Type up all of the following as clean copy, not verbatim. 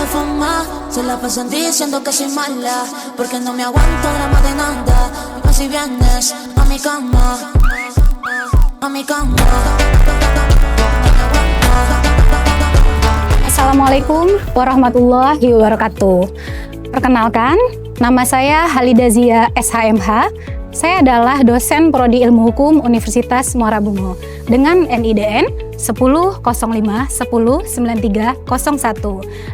de fumar, se la pasan diciendo que soy mala, porque no me aguanto drama de nada. Y más si vienes a mi cama, a mi cama. Assalamualaikum warahmatullahi wabarakatuh. Perkenalkan, nama saya Halida Zia SHMH. Saya adalah dosen Prodi Ilmu Hukum Universitas Muara Bungo dengan NIDN 1005109301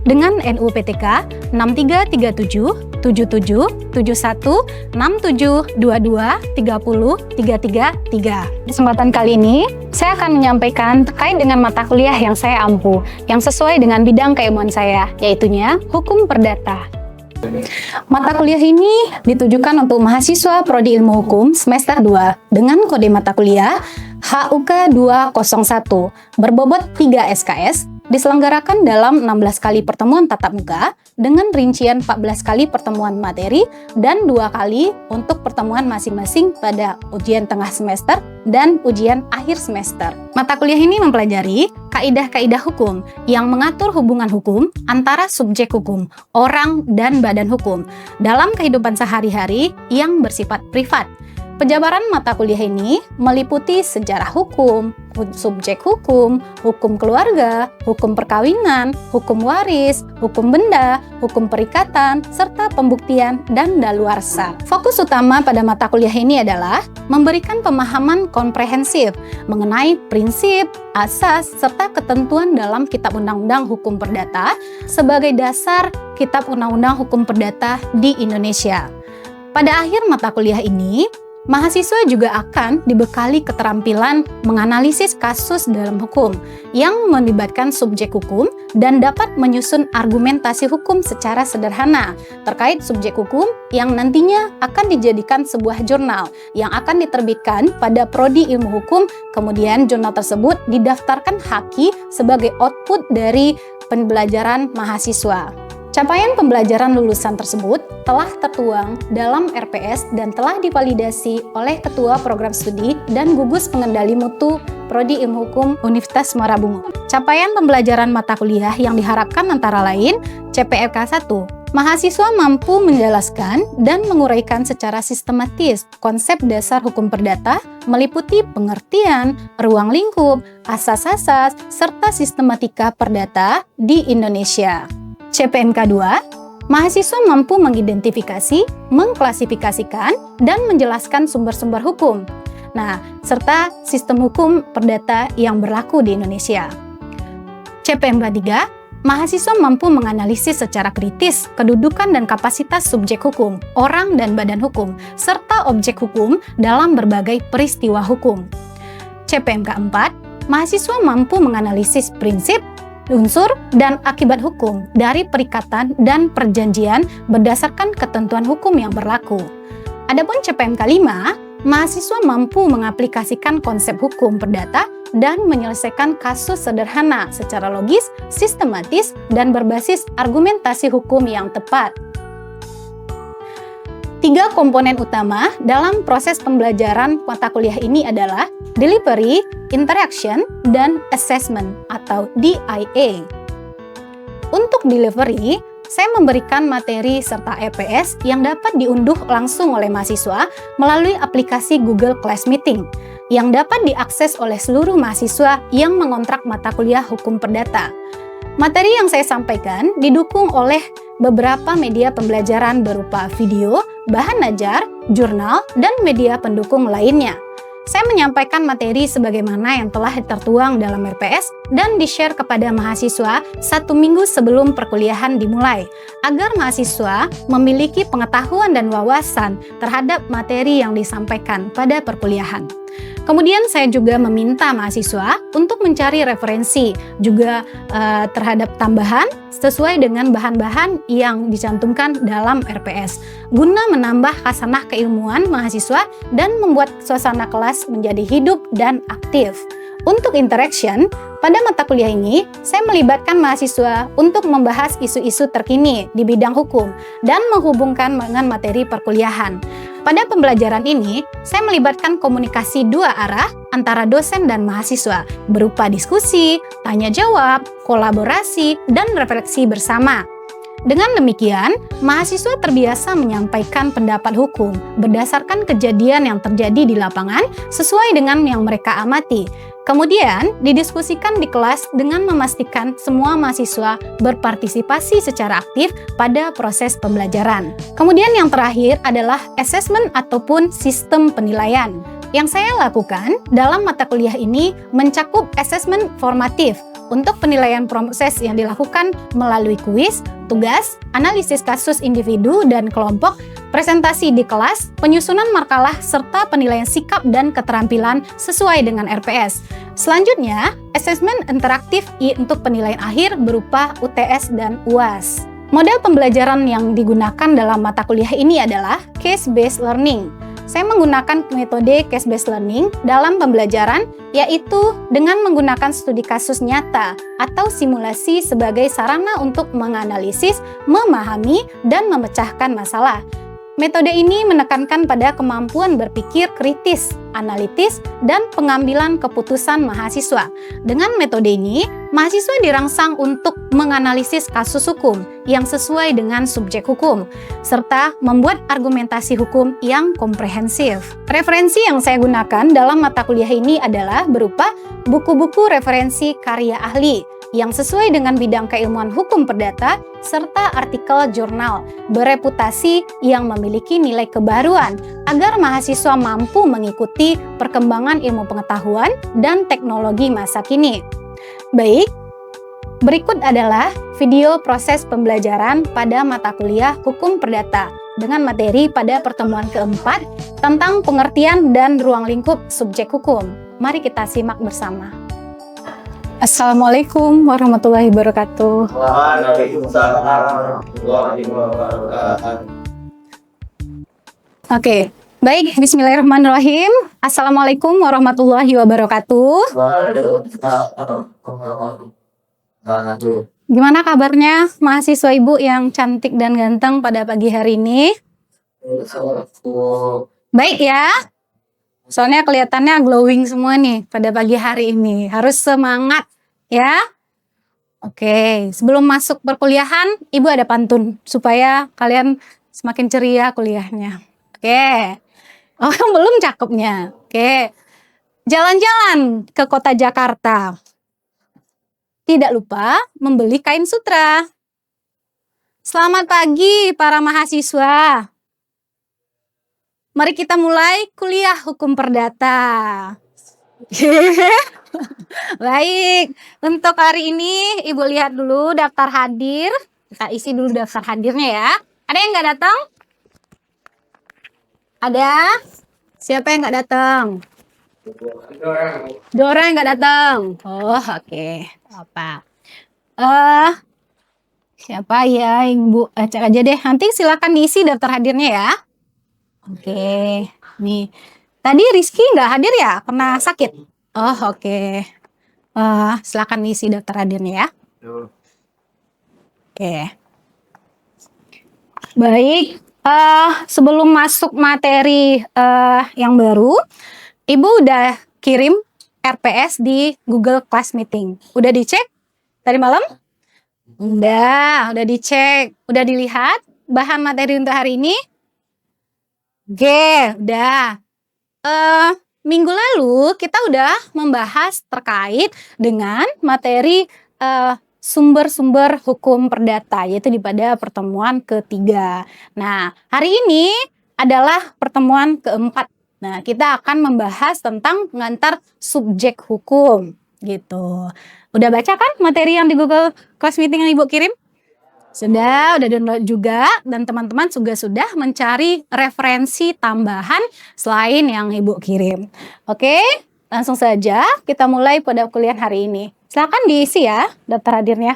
dengan NUPTK 6337 77 71 67 22 30 333. Kesempatan kali ini saya akan menyampaikan terkait dengan mata kuliah yang saya ampu yang sesuai dengan bidang keilmuan saya, yaitunya Hukum Perdata. Mata kuliah ini ditujukan untuk mahasiswa Prodi Ilmu Hukum semester 2 dengan kode mata kuliah HUK 201 berbobot 3 SKS, diselenggarakan dalam 16 kali pertemuan tatap muka dengan rincian 14 kali pertemuan materi dan 2 kali untuk pertemuan masing-masing pada ujian tengah semester dan ujian akhir semester. Mata kuliah ini mempelajari kaidah-kaidah hukum yang mengatur hubungan hukum antara subjek hukum, orang, dan badan hukum dalam kehidupan sehari-hari yang bersifat privat. Penjabaran mata kuliah ini meliputi sejarah hukum, subjek hukum, hukum keluarga, hukum perkawinan, hukum waris, hukum benda, hukum perikatan, serta pembuktian dan daluarsa. Fokus utama pada mata kuliah ini adalah memberikan pemahaman komprehensif mengenai prinsip, asas, serta ketentuan dalam Kitab Undang-Undang Hukum Perdata sebagai dasar Kitab Undang-Undang Hukum Perdata di Indonesia. Pada akhir mata kuliah ini, mahasiswa juga akan dibekali keterampilan menganalisis kasus dalam hukum yang melibatkan subjek hukum dan dapat menyusun argumentasi hukum secara sederhana terkait subjek hukum yang nantinya akan dijadikan sebuah jurnal yang akan diterbitkan pada Prodi Ilmu Hukum. Kemudian jurnal tersebut didaftarkan Haki sebagai output dari pembelajaran mahasiswa. Capaian pembelajaran lulusan tersebut telah tertuang dalam RPS dan telah divalidasi oleh Ketua Program Studi dan Gugus Pengendali Mutu Prodi Ilmu Hukum Universitas Muara Bungo. Capaian pembelajaran mata kuliah yang diharapkan antara lain CPLK 1. Mahasiswa mampu menjelaskan dan menguraikan secara sistematis konsep dasar hukum perdata meliputi pengertian, ruang lingkup, asas-asas, serta sistematika perdata di Indonesia. CPMK 2, mahasiswa mampu mengidentifikasi, mengklasifikasikan, dan menjelaskan sumber-sumber hukum. Serta sistem hukum perdata yang berlaku di Indonesia. CPMK 3, mahasiswa mampu menganalisis secara kritis kedudukan dan kapasitas subjek hukum, orang dan badan hukum, serta objek hukum dalam berbagai peristiwa hukum. CPMK 4, mahasiswa mampu menganalisis prinsip, unsur, dan akibat hukum dari perikatan dan perjanjian berdasarkan ketentuan hukum yang berlaku. Adapun CPMK 5, mahasiswa mampu mengaplikasikan konsep hukum perdata dan menyelesaikan kasus sederhana secara logis, sistematis, dan berbasis argumentasi hukum yang tepat. 3 komponen utama dalam proses pembelajaran mata kuliah ini adalah delivery, interaction, dan assessment atau DIA. Untuk delivery, saya memberikan materi serta EPS yang dapat diunduh langsung oleh mahasiswa melalui aplikasi Google Class Meeting yang dapat diakses oleh seluruh mahasiswa yang mengontrak mata kuliah Hukum Perdata. Materi yang saya sampaikan didukung oleh beberapa media pembelajaran berupa video, bahan ajar, jurnal, dan media pendukung lainnya. Saya menyampaikan materi sebagaimana yang telah tertuang dalam RPS dan di-share kepada mahasiswa 1 minggu sebelum perkuliahan dimulai, agar mahasiswa memiliki pengetahuan dan wawasan terhadap materi yang disampaikan pada perkuliahan. Kemudian saya juga meminta mahasiswa untuk mencari referensi juga terhadap tambahan sesuai dengan bahan-bahan yang dicantumkan dalam RPS guna menambah khasanah keilmuan mahasiswa dan membuat suasana kelas menjadi hidup dan aktif. Untuk interaction, pada mata kuliah ini, saya melibatkan mahasiswa untuk membahas isu-isu terkini di bidang hukum dan menghubungkan dengan materi perkuliahan. Pada pembelajaran ini, saya melibatkan komunikasi 2 arah antara dosen dan mahasiswa, berupa diskusi, tanya jawab, kolaborasi, dan refleksi bersama. Dengan demikian, mahasiswa terbiasa menyampaikan pendapat hukum berdasarkan kejadian yang terjadi di lapangan sesuai dengan yang mereka amati. Kemudian, didiskusikan di kelas dengan memastikan semua mahasiswa berpartisipasi secara aktif pada proses pembelajaran. Kemudian yang terakhir adalah asesmen ataupun sistem penilaian. Yang saya lakukan dalam mata kuliah ini mencakup asesmen formatif untuk penilaian proses yang dilakukan melalui kuis, tugas, analisis kasus individu dan kelompok, presentasi di kelas, penyusunan makalah, serta penilaian sikap dan keterampilan sesuai dengan RPS. Selanjutnya, asesmen interaktif untuk penilaian akhir berupa UTS dan UAS. Model pembelajaran yang digunakan dalam mata kuliah ini adalah case-based learning. Saya menggunakan metode case-based learning dalam pembelajaran, yaitu dengan menggunakan studi kasus nyata atau simulasi sebagai sarana untuk menganalisis, memahami, dan memecahkan masalah. Metode ini menekankan pada kemampuan berpikir kritis, analitis, dan pengambilan keputusan mahasiswa. Dengan metode ini, mahasiswa dirangsang untuk menganalisis kasus hukum yang sesuai dengan subjek hukum, serta membuat argumentasi hukum yang komprehensif. Referensi yang saya gunakan dalam mata kuliah ini adalah berupa buku-buku referensi karya ahli yang sesuai dengan bidang keilmuan hukum perdata, serta artikel jurnal bereputasi yang memiliki nilai kebaruan agar mahasiswa mampu mengikuti perkembangan ilmu pengetahuan dan teknologi masa kini. Baik, berikut adalah video proses pembelajaran pada mata kuliah Hukum Perdata dengan materi pada pertemuan keempat tentang pengertian dan ruang lingkup subjek hukum. Mari kita simak bersama. Assalamualaikum warahmatullahi wabarakatuh. Waalaikumsalam warahmatullahi wabarakatuh. Oke, baik. Bismillahirrahmanirrahim. Assalamualaikum warahmatullahi wabarakatuh. Gimana kabarnya mahasiswa ibu yang cantik dan ganteng pada pagi hari ini? Baik ya. Soalnya kelihatannya glowing semua nih pada pagi hari ini. Harus semangat ya. Oke, sebelum masuk perkuliahan, ibu ada pantun supaya kalian semakin ceria kuliahnya. Oke. Oh, belum cakepnya. Oke. Jalan-jalan ke kota Jakarta. Tidak lupa membeli kain sutra. Selamat pagi para mahasiswa. Mari kita mulai kuliah hukum perdata. Baik, untuk hari ini Ibu lihat dulu daftar hadir. Kita isi dulu daftar hadirnya ya. Ada yang nggak datang? Ada? Siapa yang nggak datang? Dora yang nggak datang. Oh, oke. Apa? Siapa ya Ibu? Cek aja deh. Nanti silakan diisi daftar hadirnya ya. Oke, nih. Tadi Rizky nggak hadir ya? Karena sakit? Oh, oke. Silakan isi daftar hadirnya ya. Oke. Baik, sebelum masuk materi yang baru, Ibu udah kirim RPS di Google Class Meeting. Udah dicek tadi malam? Udah dicek. Udah dilihat bahan materi untuk hari ini? Oke, udah. Minggu lalu kita udah membahas terkait dengan materi sumber-sumber hukum perdata, yaitu pada pertemuan ketiga. Nah, hari ini adalah pertemuan keempat. Nah, kita akan membahas tentang pengantar subjek hukum, gitu. Udah baca kan materi yang di Google Class Meeting yang Ibu kirim? Sudah download juga, dan teman-teman juga sudah mencari referensi tambahan selain yang Ibu kirim. Oke, langsung saja kita mulai pada kuliah hari ini. Silakan diisi ya daftar hadirnya.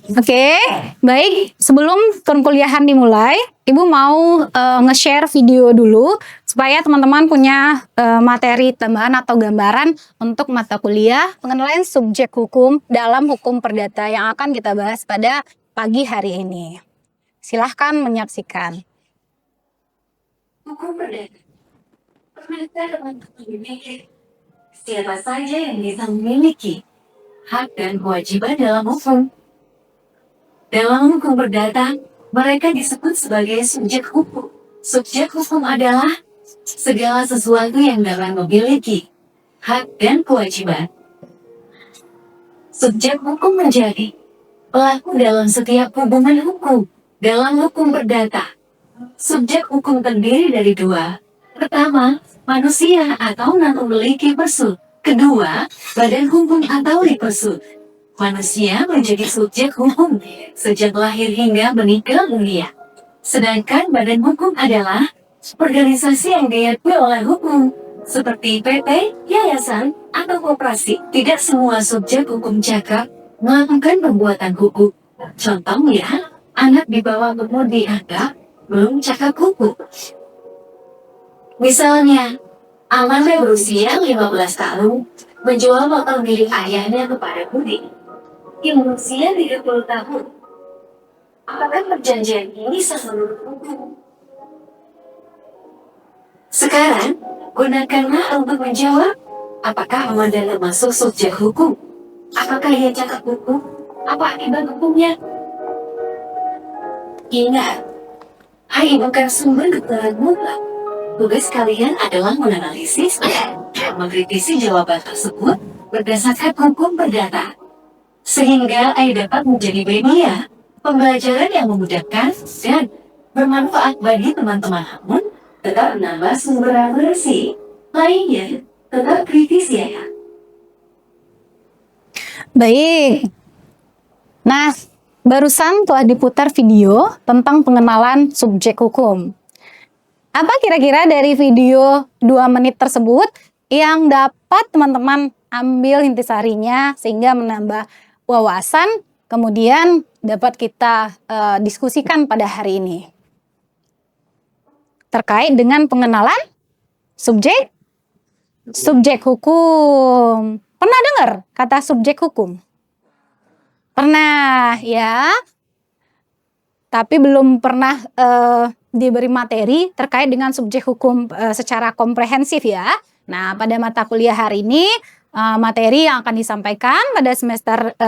Oke, baik. Sebelum perkuliahan dimulai, Ibu mau nge-share video dulu supaya teman-teman punya materi tambahan atau gambaran untuk mata kuliah pengenalan subjek hukum dalam hukum perdata yang akan kita bahas pada pagi hari ini. Silahkan menyaksikan. Hukum perdata. Perdata dengan memiliki siapa saja yang bisa memiliki hak dan kewajiban dalam hukum. Dalam hukum perdata, mereka disebut sebagai subjek hukum. Subjek hukum adalah segala sesuatu yang dapat memiliki hak dan kewajiban. Subjek hukum menjadi pelaku dalam setiap hubungan hukum. Dalam hukum perdata, subjek hukum terdiri dari dua. Pertama, manusia atau non-memiliki persut. Kedua, badan hukum atau persut. Manusia menjadi subjek hukum sejak lahir hingga meninggal dunia. Sedangkan badan hukum adalah organisasi yang diakui oleh hukum, seperti PT, yayasan, atau koperasi. Tidak semua subjek hukum cakap melakukan perbuatan hukum. Contohnya, anak di bawah umur dianggap belum cakap hukum. Misalnya, Amanda berusia 15 tahun menjual motor milik ayahnya kepada Budi yang berusia 30 tahun. Apakah perjanjian ini sah menurut hukum? Sekarang, gunakanlah untuk menjawab, apakah Amanda termasuk subjek hukum? Apakah ia cakap hukum? Apa akibat hukumnya? Ingat, hai bukan sumber keterangan mutlak. Tugas kalian adalah menganalisis dan mengkritisi jawaban tersebut berdasarkan hukum perdata. Sehingga AI dapat menjadi media pembelajaran yang memudahkan dan bermanfaat bagi teman-teman. Namun, tetap menambah sumber referensi lainnya, tetap kritis ya. Baik. Nah, barusan telah diputar video tentang pengenalan subjek hukum. Apa kira-kira dari video 2 menit tersebut yang dapat teman-teman ambil intisarinya sehingga menambah wawasan, kemudian dapat kita diskusikan pada hari ini? Terkait dengan pengenalan subjek hukum. Pernah dengar kata subjek hukum? Pernah ya, tapi belum pernah diberi materi terkait dengan subjek hukum secara komprehensif ya. Nah, pada mata kuliah hari ini materi yang akan disampaikan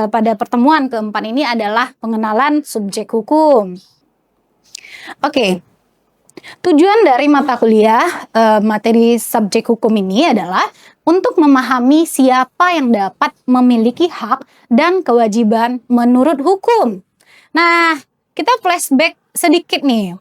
pada pertemuan keempat ini adalah pengenalan subjek hukum. Oke. Tujuan dari mata kuliah materi subjek hukum ini adalah untuk memahami siapa yang dapat memiliki hak dan kewajiban menurut hukum. Nah, kita flashback sedikit nih.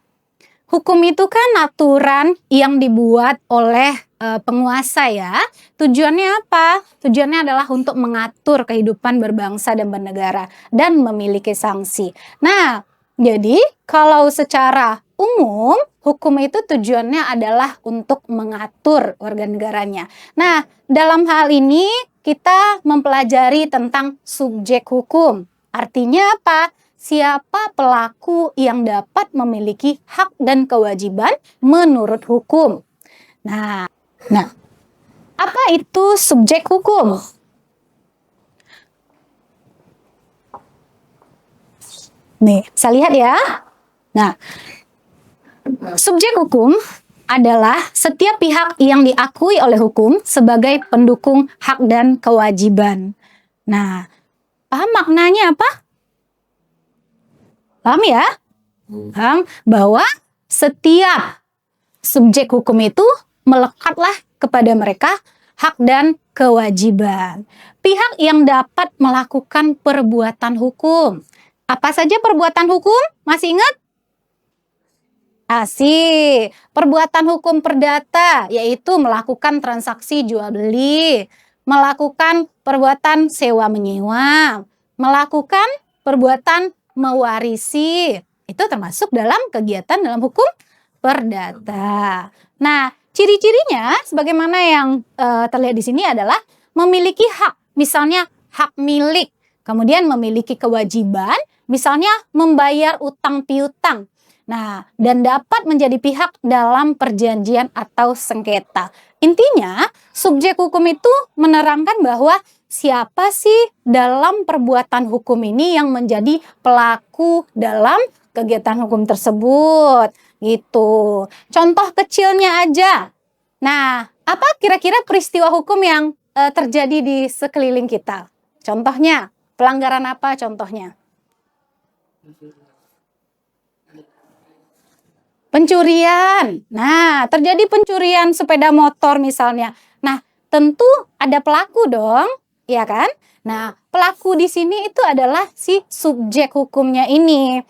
Hukum itu kan aturan yang dibuat oleh penguasa ya. Tujuannya apa? Tujuannya adalah untuk mengatur kehidupan berbangsa dan bernegara dan memiliki sanksi. Nah, jadi kalau secara umum hukum itu tujuannya adalah untuk mengatur warga negaranya. Nah, dalam hal ini kita mempelajari tentang subjek hukum. Artinya apa? Siapa pelaku yang dapat memiliki hak dan kewajiban menurut hukum. Nah, apa itu subjek hukum? Nih, saya lihat ya. Nah, subjek hukum adalah setiap pihak yang diakui oleh hukum sebagai pendukung hak dan kewajiban. Nah, paham maknanya apa? Paham ya? Paham bahwa setiap subjek hukum itu melekatlah kepada mereka hak dan kewajiban. Pihak yang dapat melakukan perbuatan hukum. Apa saja perbuatan hukum? Masih ingat? Asih, perbuatan hukum perdata yaitu melakukan transaksi jual beli, melakukan perbuatan sewa menyewa, melakukan perbuatan mewarisi. Itu termasuk dalam kegiatan dalam hukum perdata. Nah, ciri-cirinya sebagaimana yang terlihat di sini adalah memiliki hak, misalnya hak milik, kemudian memiliki kewajiban, misalnya membayar utang piutang. Nah, dan dapat menjadi pihak dalam perjanjian atau sengketa. Intinya, subjek hukum itu menerangkan bahwa siapa sih dalam perbuatan hukum ini yang menjadi pelaku dalam kegiatan hukum tersebut, gitu. Contoh kecilnya aja. Nah, apa kira-kira peristiwa hukum yang terjadi di sekeliling kita? Contohnya, pelanggaran apa contohnya? Pencurian. Nah, terjadi pencurian sepeda motor misalnya. Nah, tentu ada pelaku dong, ya kan? Nah, pelaku di sini itu adalah si subjek hukumnya ini.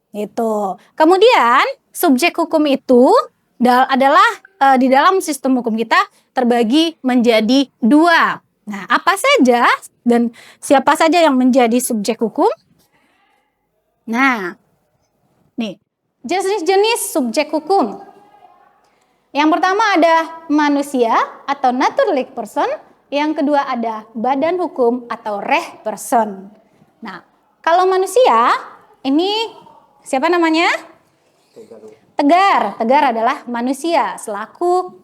Gitu. Kemudian, subjek hukum itu adalah di dalam sistem hukum kita terbagi menjadi dua. Nah, apa saja dan siapa saja yang menjadi subjek hukum? Nah, nih, jenis-jenis subjek hukum. Yang pertama ada manusia atau naturalistic person. Yang kedua ada badan hukum atau reh person. Nah, kalau manusia, ini siapa namanya? Tegar. Tegar adalah manusia selaku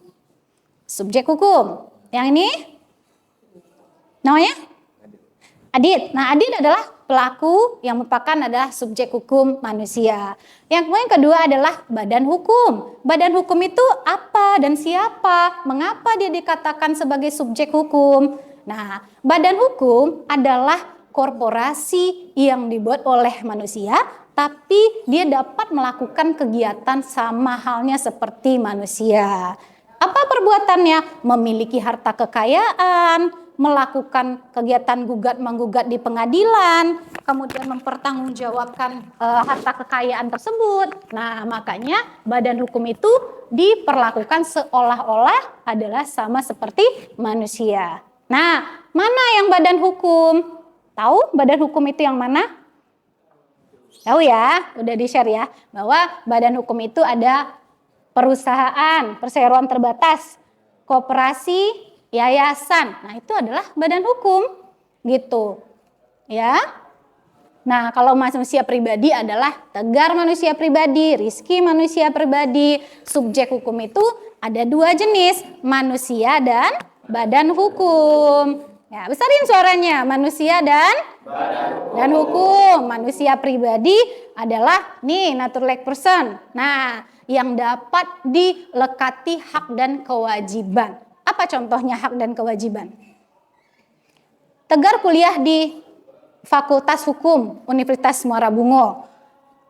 subjek hukum. Yang ini namanya? Adit. Nah, Adit adalah pelaku yang merupakan adalah subjek hukum manusia. Yang kemudian kedua adalah badan hukum. Badan hukum itu apa dan siapa? Mengapa dia dikatakan sebagai subjek hukum? Nah, badan hukum adalah korporasi yang dibuat oleh manusia, tapi dia dapat melakukan kegiatan sama halnya seperti manusia. Apa perbuatannya? Memiliki harta kekayaan, melakukan kegiatan gugat-menggugat di pengadilan, kemudian mempertanggungjawabkan harta kekayaan tersebut. Nah, makanya badan hukum itu diperlakukan seolah-olah adalah sama seperti manusia. Nah, mana yang badan hukum? Tahu badan hukum itu yang mana? Tahu ya, udah di-share ya, bahwa badan hukum itu ada perusahaan, perseroan terbatas, koperasi, yayasan. Nah, itu adalah badan hukum gitu. Ya. Nah, kalau manusia pribadi adalah Tegar manusia pribadi, Rizky manusia pribadi. Subjek hukum itu ada dua jenis, manusia dan badan hukum. Ya, besarin suaranya, manusia dan badan hukum. Manusia pribadi adalah nih naturalistic person. Nah, yang dapat dilekati hak dan kewajiban. Apa contohnya hak dan kewajiban? Tegar kuliah di Fakultas Hukum Universitas Muara Bungo.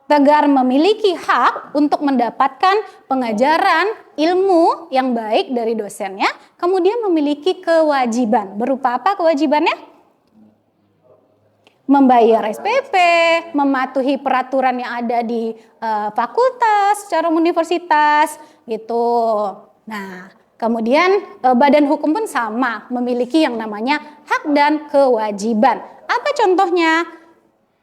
Tegar memiliki hak untuk mendapatkan pengajaran ilmu yang baik dari dosennya, kemudian memiliki kewajiban. Berupa apa kewajibannya? Membayar SPP, mematuhi peraturan yang ada di fakultas secara universitas gitu. Nah, kemudian badan hukum pun sama, memiliki yang namanya hak dan kewajiban. Apa contohnya?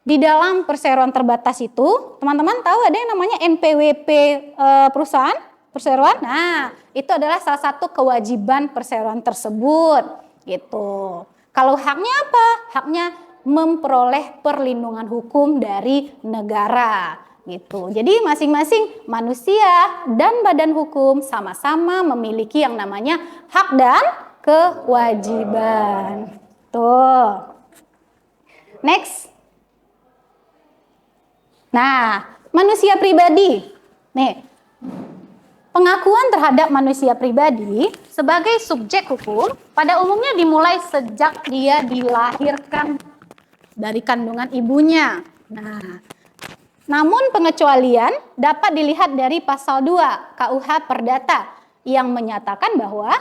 Di dalam perseroan terbatas itu, teman-teman tahu ada yang namanya NPWP perusahaan perseroan. Nah, itu adalah salah satu kewajiban perseroan tersebut gitu. Kalau haknya apa? Haknya memperoleh perlindungan hukum dari negara gitu. Jadi masing-masing manusia dan badan hukum sama-sama memiliki yang namanya hak dan kewajiban. Tuh. Next. Nah, manusia pribadi. Nih, pengakuan terhadap manusia pribadi sebagai subjek hukum pada umumnya dimulai sejak dia dilahirkan dari kandungan ibunya. Nah, namun pengecualian dapat dilihat dari pasal 2 KUH Perdata yang menyatakan bahwa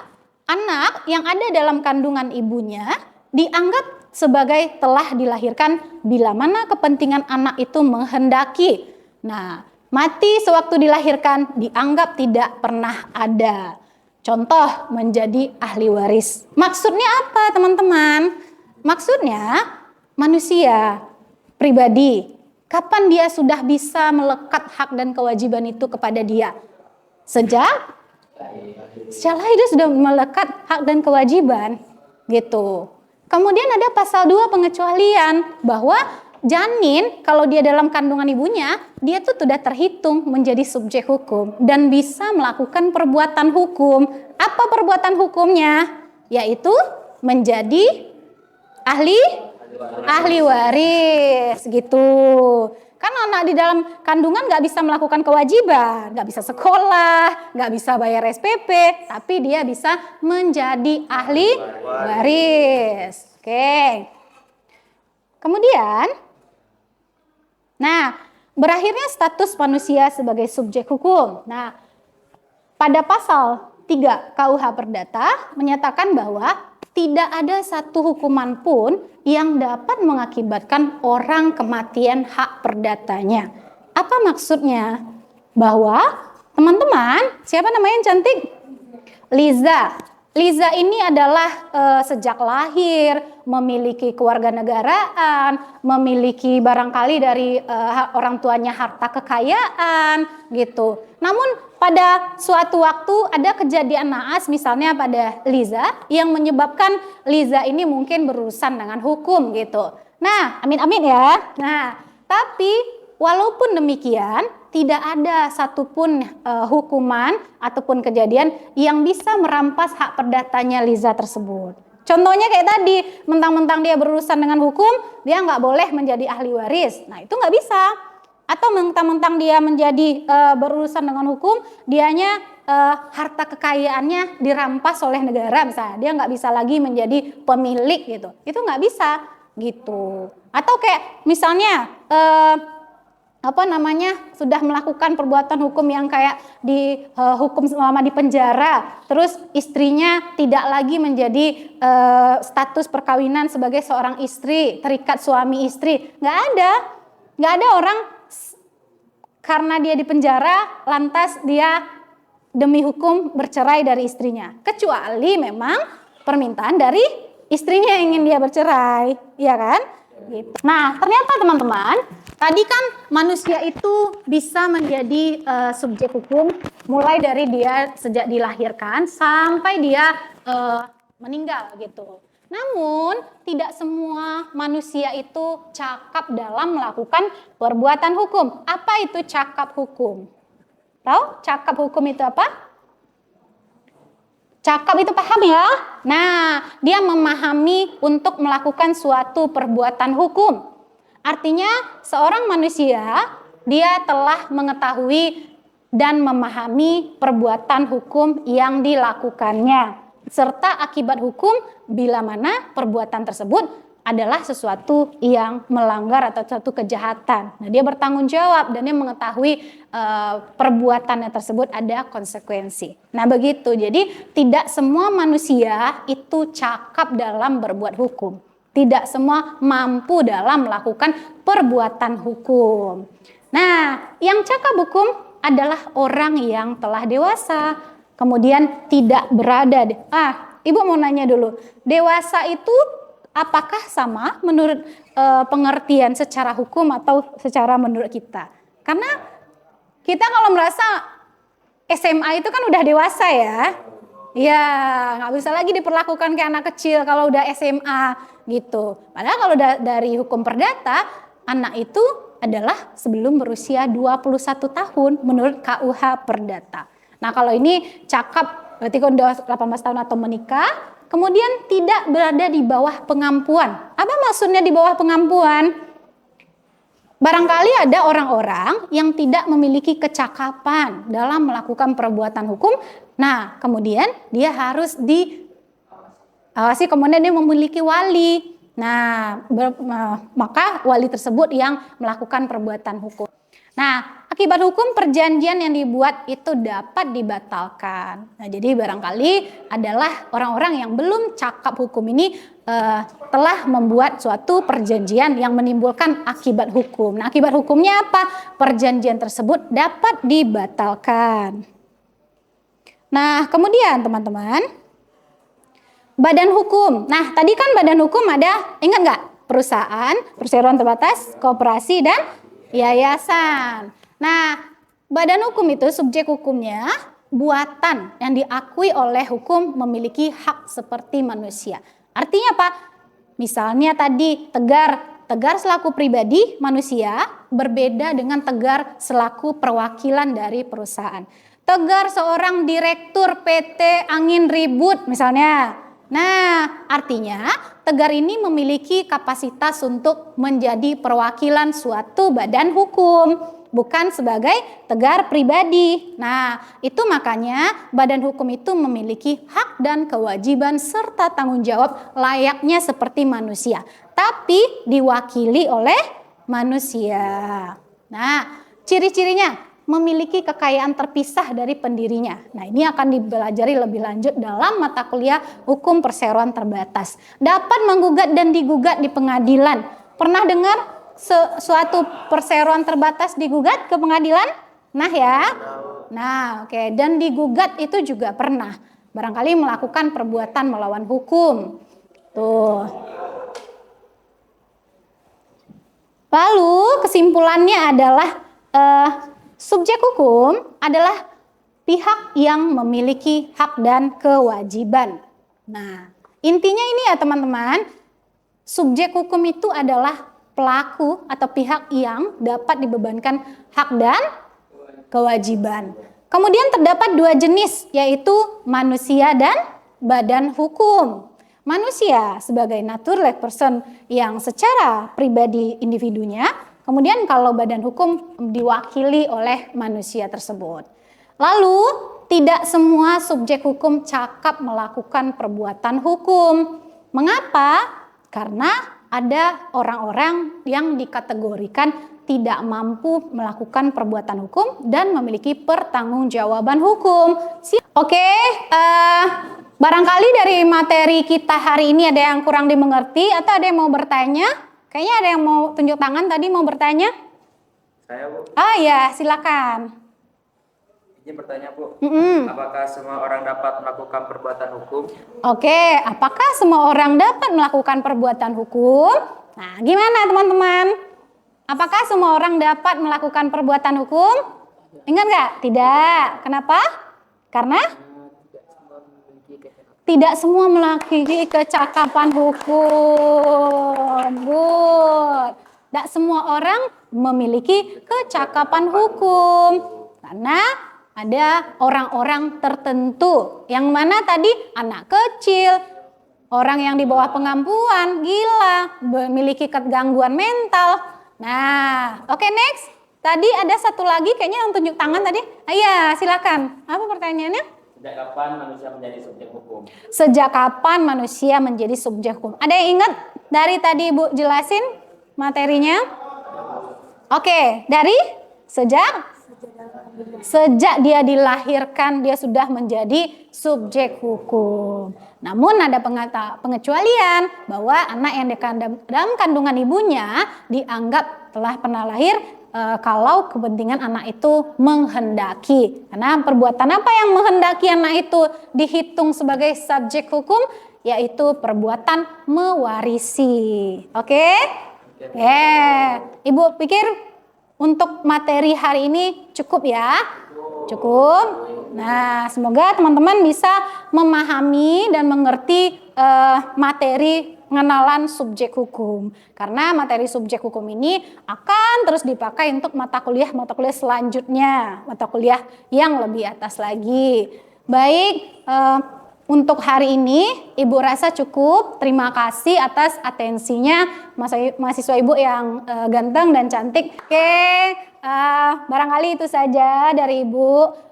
anak yang ada dalam kandungan ibunya dianggap sebagai telah dilahirkan bila mana kepentingan anak itu menghendaki. Nah, mati sewaktu dilahirkan dianggap tidak pernah ada. Contoh, menjadi ahli waris. Maksudnya apa, teman-teman? Maksudnya manusia pribadi, kapan dia sudah bisa melekat hak dan kewajiban itu kepada dia? Sejak lahir dia sudah melekat hak dan kewajiban gitu. Kemudian ada pasal 2 pengecualian bahwa janin kalau dia dalam kandungan ibunya, dia tuh sudah terhitung menjadi subjek hukum dan bisa melakukan perbuatan hukum. Apa perbuatan hukumnya? Yaitu menjadi ahli waris gitu. Kan anak di dalam kandungan nggak bisa melakukan kewajiban, nggak bisa sekolah, nggak bisa bayar SPP, tapi dia bisa menjadi ahli waris. Oke. Kemudian, nah, berakhirnya status manusia sebagai subjek hukum. Nah, pada pasal 3 KUH Perdata menyatakan bahwa tidak ada satu hukuman pun yang dapat mengakibatkan orang kematian hak perdatanya. Apa maksudnya? Bahwa teman-teman, siapa namanya yang cantik? Liza. Liza ini adalah sejak lahir memiliki kewarganegaraan, memiliki barangkali dari orang tuanya harta kekayaan gitu. Namun pada suatu waktu ada kejadian naas misalnya pada Liza yang menyebabkan Liza ini mungkin berurusan dengan hukum gitu. Nah, amin-amin ya. Nah, tapi walaupun demikian, tidak ada satupun hukuman ataupun kejadian yang bisa merampas hak perdatanya Liza tersebut. Contohnya kayak tadi, mentang-mentang dia berurusan dengan hukum, dia nggak boleh menjadi ahli waris. Nah, itu nggak bisa. Atau mentang-mentang dia menjadi berurusan dengan hukum, dianya harta kekayaannya dirampas oleh negara misalnya. Dia nggak bisa lagi menjadi pemilik gitu. Itu nggak bisa gitu. Atau kayak misalnya sudah melakukan perbuatan hukum yang kayak dihukum selama di penjara, terus istrinya tidak lagi menjadi status perkawinan sebagai seorang istri, terikat suami istri. Nggak ada orang karena dia di penjara lantas dia demi hukum bercerai dari istrinya, kecuali memang permintaan dari istrinya yang ingin dia bercerai, ya kan? Gitu. Nah, ternyata teman-teman, tadi kan manusia itu bisa menjadi subjek hukum mulai dari dia sejak dilahirkan sampai dia meninggal gitu. Namun, tidak semua manusia itu cakap dalam melakukan perbuatan hukum. Apa itu cakap hukum? Tahu cakap hukum itu apa? Cakap itu paham ya? Nah, dia memahami untuk melakukan suatu perbuatan hukum. Artinya, seorang manusia, dia telah mengetahui dan memahami perbuatan hukum yang dilakukannya, serta akibat hukum bila mana perbuatan tersebut adalah sesuatu yang melanggar atau suatu kejahatan. Nah, dia bertanggung jawab dan dia mengetahui perbuatannya tersebut ada konsekuensi. Nah, begitu. Jadi tidak semua manusia itu cakap dalam berbuat hukum. Tidak semua mampu dalam melakukan perbuatan hukum. Nah, yang cakap hukum adalah orang yang telah dewasa, kemudian tidak berada Ibu mau nanya dulu, dewasa itu apakah sama menurut pengertian secara hukum atau secara menurut kita? Karena kita kalau merasa SMA itu kan udah dewasa ya. Ya, nggak bisa lagi diperlakukan kayak anak kecil kalau udah SMA gitu. Padahal kalau dari hukum perdata, anak itu adalah sebelum berusia 21 tahun menurut KUH Perdata. Nah, kalau ini cakap berarti kalau udah 18 tahun atau menikah, kemudian tidak berada di bawah pengampuan. Apa maksudnya di bawah pengampuan? Barangkali ada orang-orang yang tidak memiliki kecakapan dalam melakukan perbuatan hukum. Nah, kemudian dia harus diawasi, kemudian dia memiliki wali. Nah, maka wali tersebut yang melakukan perbuatan hukum. Nah, akibat hukum perjanjian yang dibuat itu dapat dibatalkan. Nah, jadi barangkali adalah orang-orang yang belum cakap hukum ini telah membuat suatu perjanjian yang menimbulkan akibat hukum. Nah, akibat hukumnya apa? Perjanjian tersebut dapat dibatalkan. Nah, kemudian teman-teman, badan hukum. Nah, tadi kan badan hukum ada, ingat nggak? Perusahaan, perseroan terbatas, koperasi, dan yayasan. Nah, badan hukum itu subjek hukumnya buatan yang diakui oleh hukum memiliki hak seperti manusia. Artinya apa? Misalnya tadi Tegar selaku pribadi manusia berbeda dengan Tegar selaku perwakilan dari perusahaan. Tegar seorang direktur PT Angin Ribut misalnya. Nah, artinya Tegar ini memiliki kapasitas untuk menjadi perwakilan suatu badan hukum. bukan sebagai tegar pribadi. Nah, itu makanya badan hukum itu memiliki hak dan kewajiban serta tanggung jawab layaknya seperti manusia, tapi diwakili oleh manusia. Nah, ciri-cirinya memiliki kekayaan terpisah dari pendirinya. Nah, ini akan dipelajari lebih lanjut dalam mata kuliah hukum perseroan terbatas. Dapat menggugat dan digugat di pengadilan. Pernah dengar suatu perseroan terbatas digugat ke pengadilan? Nah ya. Nah, oke. Dan digugat itu juga pernah. Barangkali melakukan perbuatan melawan hukum. Tuh. Lalu kesimpulannya adalah subjek hukum adalah pihak yang memiliki hak dan kewajiban. Nah, intinya ini ya teman-teman, subjek hukum itu adalah pelaku atau pihak yang dapat dibebankan hak dan kewajiban. Kemudian terdapat dua jenis, yaitu manusia dan badan hukum. Manusia sebagai natural person yang secara pribadi individunya, kemudian kalau badan hukum diwakili oleh manusia tersebut. Lalu, tidak semua subjek hukum cakap melakukan perbuatan hukum. Mengapa? Karena ada orang-orang yang dikategorikan tidak mampu melakukan perbuatan hukum dan memiliki pertanggungjawaban hukum. Oke, barangkali dari materi kita hari ini ada yang kurang dimengerti atau ada yang mau bertanya? Kayaknya ada yang mau tunjuk tangan tadi mau bertanya. Saya, Bu. Ah ya, silakan. Ini bertanya, Bu. Apakah semua orang dapat melakukan perbuatan hukum? Oke, apakah semua orang dapat melakukan perbuatan hukum? Nah, gimana teman-teman? Apakah semua orang dapat melakukan perbuatan hukum? Ingat nggak? Tidak. Kenapa? Karena tidak semua memiliki kecakapan hukum. Good. Tidak semua orang memiliki kecakapan hukum. Karena ada orang-orang tertentu. Yang mana tadi? Anak kecil, orang yang di bawah pengampuan, gila, memiliki gangguan mental. Nah, oke, next. Tadi ada satu lagi kayaknya yang tunjuk tangan tadi. Iya, silakan. Apa pertanyaannya? Sejak kapan manusia menjadi subjek hukum? Sejak kapan manusia menjadi subjek hukum? Ada yang ingat dari tadi Ibu jelasin materinya? Oke, dari sejak dia dilahirkan dia sudah menjadi subjek hukum. Namun ada pengecualian bahwa anak yang dalam kandungan ibunya dianggap telah pernah lahir kalau kepentingan anak itu menghendaki. Karena perbuatan apa yang menghendaki anak itu dihitung sebagai subjek hukum, yaitu perbuatan mewarisi. Oke? Ibu pikir untuk materi hari ini cukup ya? Cukup? Nah, semoga teman-teman bisa memahami dan mengerti materi pengenalan subjek hukum. Karena materi subjek hukum ini akan terus dipakai untuk mata kuliah selanjutnya, mata kuliah yang lebih atas lagi. Baik, untuk hari ini Ibu rasa cukup. Terima kasih atas atensinya mahasiswa Ibu yang ganteng dan cantik. Oke, barangkali itu saja dari Ibu.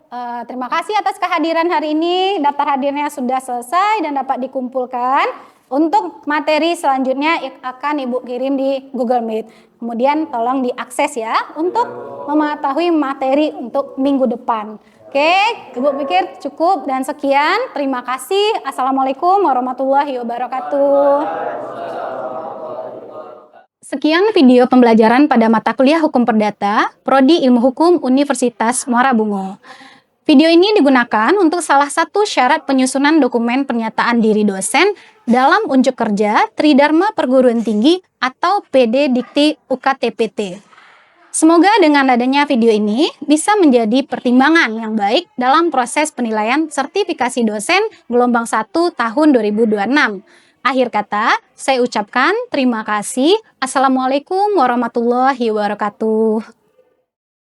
Terima kasih atas kehadiran hari ini. Daftar hadirnya sudah selesai dan dapat dikumpulkan. Untuk materi selanjutnya akan Ibu kirim di Google Meet. Kemudian tolong diakses ya untuk mengetahui materi untuk minggu depan. Oke, Ibu pikir cukup dan sekian. Terima kasih. Assalamualaikum warahmatullahi wabarakatuh. Sekian video pembelajaran pada mata kuliah Hukum Perdata, Prodi Ilmu Hukum Universitas Muara Bungo. Video ini digunakan untuk salah satu syarat penyusunan dokumen pernyataan diri dosen dalam unjuk kerja Tridharma Perguruan Tinggi atau PD Dikti UKTPT. Semoga dengan adanya video ini bisa menjadi pertimbangan yang baik dalam proses penilaian sertifikasi dosen gelombang 1 tahun 2026. Akhir kata, saya ucapkan terima kasih. Assalamualaikum warahmatullahi wabarakatuh.